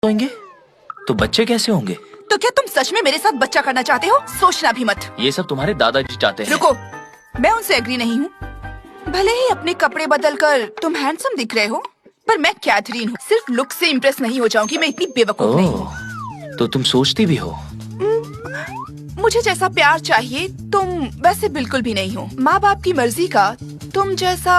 होंगे तो बच्चे कैसे होंगे? तो क्या तुम सच में मेरे साथ बच्चा करना चाहते हो? सोचना भी मत। ये सब तुम्हारे दादाजी चाहते हैं। रुको, मैं उनसे एग्री नहीं हूँ। भले ही अपने कपड़े बदलकर तुम हैंडसम दिख रहे हो, पर मैं कैथरीन हूँ। सिर्फ लुक से इम्प्रेस नहीं हो जाऊंगी। मैं इतनी बेवकूफ नहीं हूँ। तो तुम सोचती भी हो? मुझे जैसा प्यार चाहिए तुम वैसे बिल्कुल भी नहीं हो। माँ बाप की मर्जी का तुम जैसा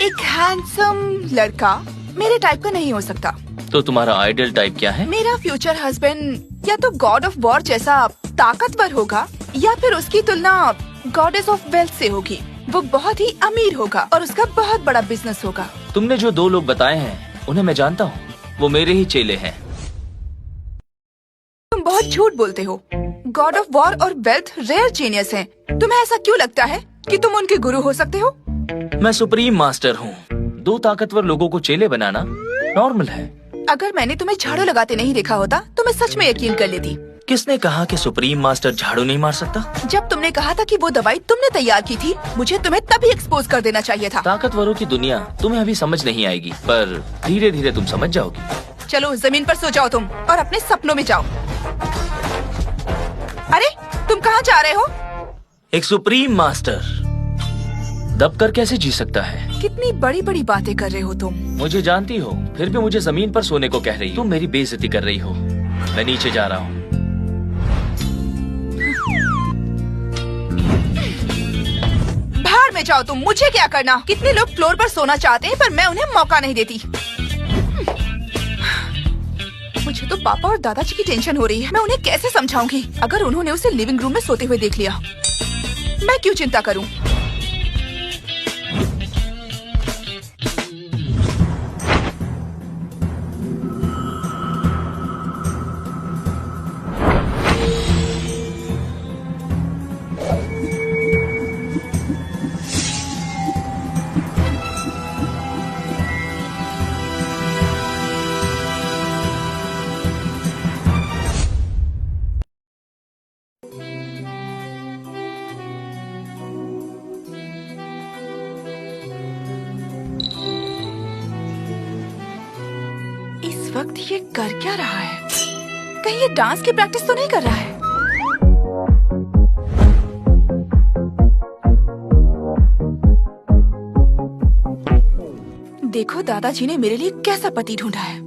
एक हैंडसम लड़का मेरे टाइप का नहीं हो सकता। तो तुम्हारा आइडियल टाइप क्या है? मेरा फ्यूचर हस्बैंड या तो गॉड ऑफ वॉर जैसा ताकतवर होगा, या फिर उसकी तुलना गॉडेस ऑफ वेल्थ से होगी। वो बहुत ही अमीर होगा और उसका बहुत बड़ा बिजनेस होगा। तुमने जो 2 लोग बताए हैं उन्हें मैं जानता हूँ, वो मेरे ही चेले हैं। तुम बहुत झूठ बोलते हो। गॉड ऑफ वॉर और वेल्थ रेयर जीनियस हैं। तुम्हें ऐसा क्यों लगता है कि तुम उनके गुरु हो सकते हो? मैं सुप्रीम मास्टर हूँ। 2 ताकतवर लोगों को चेले बनाना नॉर्मल है। अगर मैंने तुम्हें झाड़ू लगाते नहीं देखा होता तो मैं सच में यकीन कर लेती। किसने कहा कि सुप्रीम मास्टर झाड़ू नहीं मार सकता? जब तुमने कहा था कि वो दवाई तुमने तैयार की थी, मुझे तुम्हें तभी एक्सपोज कर देना चाहिए था। ताकतवरों की दुनिया तुम्हें अभी समझ नहीं आएगी, पर धीरे धीरे तुम समझ जाओगी। चलो जमीन पर सो जाओ तुम और अपने सपनों में जाओ। अरे तुम कहाँ जा रहे हो? एक सुप्रीम मास्टर दबकर कैसे जी सकता है? कितनी बड़ी बड़ी बातें कर रहे हो तुम। मुझे जानती हो, फिर भी मुझे जमीन पर सोने को कह रही हो। तुम मेरी बेइज्जती कर रही हो। मैं नीचे जा रहा हूँ। बाहर में जाओ तुम, मुझे क्या करना? कितने लोग फ्लोर पर सोना चाहते हैं पर मैं उन्हें मौका नहीं देती। मुझे तो पापा और दादाजी की टेंशन हो रही है। मैं उन्हें कैसे समझाऊंगी? अगर उन्होंने उसे लिविंग रूम में सोते हुए देख लिया, मैं क्यों चिंता करूं? इस वक्त ये कर क्या रहा है? कहीं ये डांस की प्रैक्टिस तो नहीं कर रहा है? देखो दादाजी ने मेरे लिए कैसा पति ढूंढा है।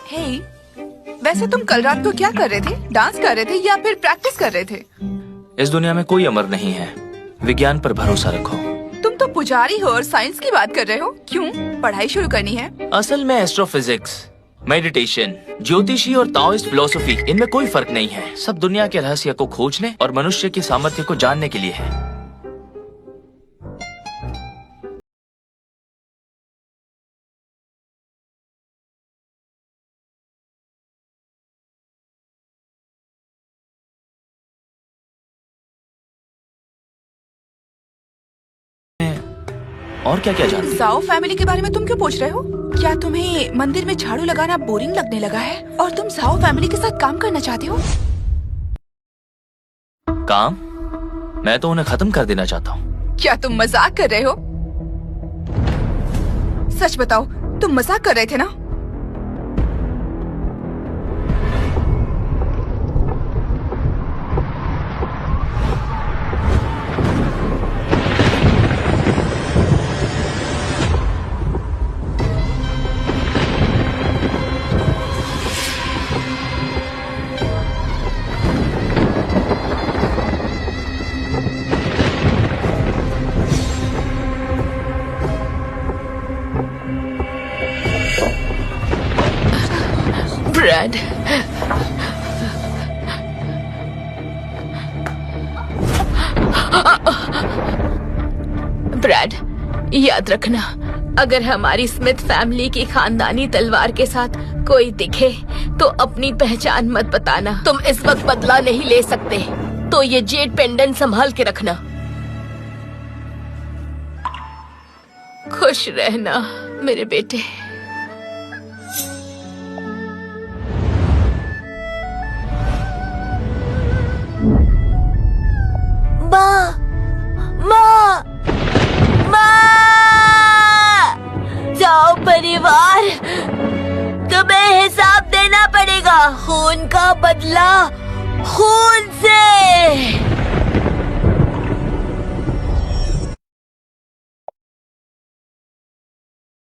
हे, वैसे तुम कल रात को क्या कर रहे थे? डांस कर रहे थे या फिर प्रैक्टिस कर रहे थे? इस दुनिया में कोई अमर नहीं है। विज्ञान पर भरोसा रखो। तुम तो पुजारी हो और साइंस की बात कर रहे हो। क्यों? पढ़ाई शुरू करनी है? असल में एस्ट्रोफिजिक्स, मेडिटेशन, ज्योतिषी और ताओइस्ट फिलॉसफी, इनमें कोई फर्क नहीं है। सब दुनिया के रहस्य को खोजने और मनुष्य की सामर्थ्य को जानने के लिए है। और क्या क्या जानती हो? जाओ फैमिली के बारे में तुम क्यों पूछ रहे हो? क्या तुम्हें मंदिर में झाड़ू लगाना बोरिंग लगने लगा है और तुम जाओ फैमिली के साथ काम करना चाहते हो? काम? मैं तो उन्हें खत्म कर देना चाहता हूँ। क्या तुम मजाक कर रहे हो? सच बताओ, तुम मजाक कर रहे थे ना? ब्रैड, ब्रैड, याद रखना, अगर हमारी स्मिथ फैमिली की खानदानी तलवार के साथ कोई दिखे तो अपनी पहचान मत बताना। तुम इस वक्त बदला नहीं ले सकते, तो ये जेड पेंडेंट संभाल के रखना। खुश रहना मेरे बेटे। माँ, माँ, माँ, जाओ परिवार, तुम्हें हिसाब देना पड़ेगा। खून का बदला खून